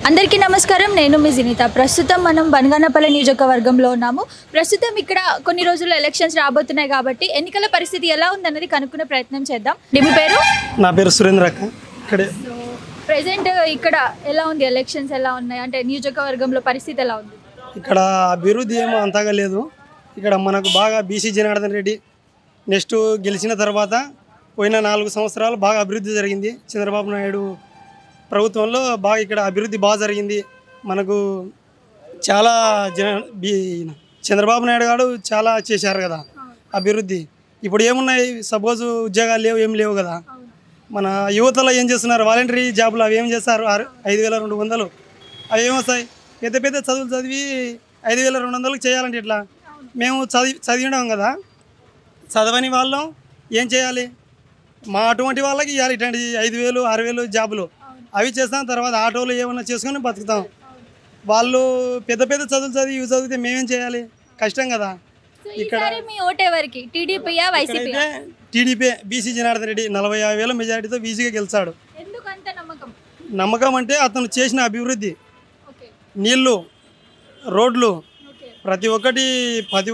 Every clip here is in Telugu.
అందరికీ నమస్కారం. నేను మీ జినిత. ప్రస్తుతం మనం బనగానపల్లి నియోజకవర్గంలో ఉన్నాము. ప్రస్తుతం ఇక్కడ కొన్ని రోజుల్లో ఎలక్షన్స్ రాబోతున్నాయి కాబట్టి ఎన్నికల పరిస్థితి ఎలా ఉందన్నది కనుక్కునే ప్రయత్నం చేద్దాం. మీ పేరు? నా పేరు సురేంద్ర అక్క. ఇక్కడే ప్రెసెంట్ ఇక్కడ ఎలా ఉంది, ఎలక్షన్స్ ఎలా ఉన్నాయి అంటే నియోజకవర్గంలో పరిస్థితి ఎలా ఉంది? ఇక్కడ అభివృద్ధి ఏమో అంతగా లేదు. ఇక్కడ మనకు బాగా బీసీ జనార్దన్ రెడ్డి నెక్స్ట్ గెలిచిన తర్వాత పోయిన 4 సంవత్సరాలు బాగా అభివృద్ధి జరిగింది. చంద్రబాబు నాయుడు ప్రభుత్వంలో బాగా ఇక్కడ అభివృద్ధి బాగా జరిగింది. మనకు చాలా చంద్రబాబు నాయుడు గారు చాలా చేశారు కదా అభివృద్ధి. ఇప్పుడు ఏమున్నాయి, సపోజ్ ఉద్యోగాలు లేవు, ఏం లేవు కదా. మన యువతలో ఏం చేస్తున్నారు, వాలంటరీ జాబులు అవి ఏం చేస్తారు, 5,200 అవి ఏమొస్తాయి. పెద్ద పెద్ద చదువులు చదివి 5,200కి చేయాలంటే ఇట్లా మేము చదివినాం కదా. చదవని వాళ్ళం ఏం చేయాలి, మా అటువంటి వాళ్ళకి ఇవ్వాలి ఇట్లాంటి 5,000 6,000 జాబులు అవి చేస్తాం. తర్వాత ఆటోలు ఏమన్నా చేసుకొని బతుకుతాం. వాళ్ళు పెద్ద పెద్ద చదువులు చదివి ఇవి చదివితే మేమేం చేయాలి, కష్టం కదా. ఇక్కడ మీ ఓటు ఎవరికి, టీడీపీయా వైసీపీయా? టీడీపీ. బీసీ జనార్దన్ రెడ్డి 45,000 మెజారిటీతో బీసీగా గెలిచాడు. ఎందుకంత నమ్మకం? నమ్మకం అంటే అతను చేసిన అభివృద్ధి, నీళ్ళు, రోడ్లు, ప్రతి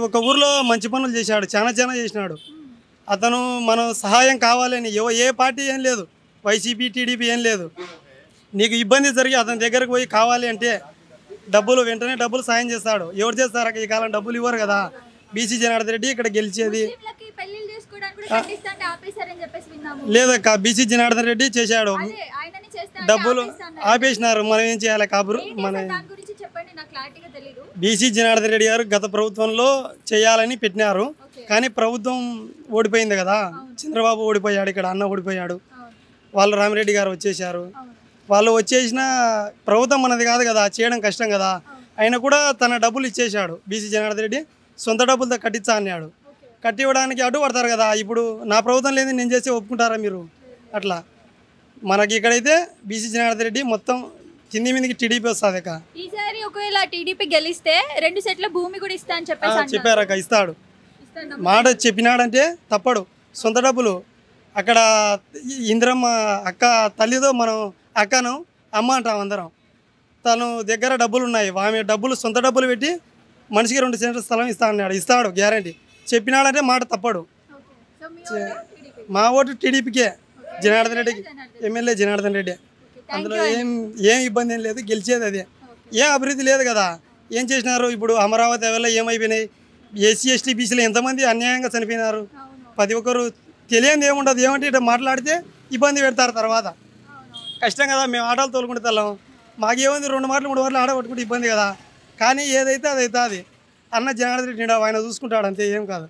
ఒక్క ఊర్లో మంచి పనులు చేశాడు, చాలా చేసినాడు. అతను మనం సహాయం కావాలని ఏ పార్టీ ఏం లేదు, వైసీపీ టీడీపీ ఏం లేదు. నీకు ఇబ్బంది జరిగి అతని దగ్గరకు పోయి కావాలి అంటే వెంటనే డబ్బులు సాయం చేస్తాడు. ఎవరు చేస్తారు ఈ కాలం, డబ్బులు ఇవ్వరు కదా. బీసీ జనార్దన్ రెడ్డి ఇక్కడ గెలిచేది లేదక్క. బీసీ జనార్దన్ రెడ్డి చేశాడు, డబ్బులు ఆపేసినారు. మనం ఏం చేయాలి కాబరు. మన బీసీ జనార్దన్ రెడ్డి గారు గత ప్రభుత్వంలో చేయాలని పెట్టినారు, కానీ ప్రభుత్వం ఓడిపోయింది కదా. చంద్రబాబు ఓడిపోయాడు, ఇక్కడ అన్న ఓడిపోయాడు, వాళ్ళు రామిరెడ్డి గారు వచ్చేసారు. వాళ్ళు వచ్చేసిన ప్రభుత్వం మనది కాదు కదా, చేయడం కష్టం కదా. ఆయన కూడా తన డబ్బులు ఇచ్చేసాడు. బీసీ జనార్దన్ రెడ్డి సొంత డబ్బులతో కట్టించా అన్నాడు. కట్టి ఇవ్వడానికి అడ్డు పడతారు కదా. ఇప్పుడు నా ప్రభుత్వం లేదు నేను చేసి ఒప్పుకుంటారా మీరు? అట్లా మనకి ఇక్కడైతే బీసీ జనార్దన్ రెడ్డి మొత్తం కింది మీదకి టీడీపీ వస్తుంది. ఈసారి ఒకవేళ టీడీపీ గెలిస్తే 2 సెట్ల భూమి కూడా ఇస్తా అని చెప్పారక్క. ఇస్తాడు, మాట చెప్పినాడంటే తప్పడు. సొంత డబ్బులు అక్కడ ఇంద్రమ్మ అక్క తల్లితో మనం అక్కను అమ్మ అంటాం అందరం. తను దగ్గర డబ్బులు ఉన్నాయి, ఆమె డబ్బులు సొంత డబ్బులు పెట్టి మనిషికి 2 సెంట్ల స్థలం ఇస్తా అన్నాడు. ఇస్తాడు, గ్యారంటీ. చెప్పినాడంటే మాట తప్పడు. మా ఓటు టీడీపీకే, జనార్దన్ రెడ్డికి, ఎమ్మెల్యే జనార్దన్ రెడ్డి. అందులో ఏం ఇబ్బంది ఏం లేదు, గెలిచేది అదే. ఏం అభివృద్ధి లేదు కదా. ఏం చేసినారు ఇప్పుడు అమరావతి వల్ల ఏమైపోయినాయి, ఎస్సీ ఎస్టీ బీసీలు ఎంతమంది అన్యాయంగా చనిపోయినారు. ప్రతి ఒక్కరు తెలియని ఏముండదు, ఏమంటే ఇట్లా మాట్లాడితే ఇబ్బంది పెడతారు. తర్వాత కష్టం కదా. మేము ఆటలు తోలుకుంటే తెల్లం, మాకేముంది 2 మాటలు 3 మాటలు ఆడ పట్టుకుంటే ఇబ్బంది కదా. కానీ ఏదైతే అది అవుతుంది. అన్న జనార్దన్ రెడ్డి ఆయన చూసుకుంటాడు, అంతే, ఏం కాదు.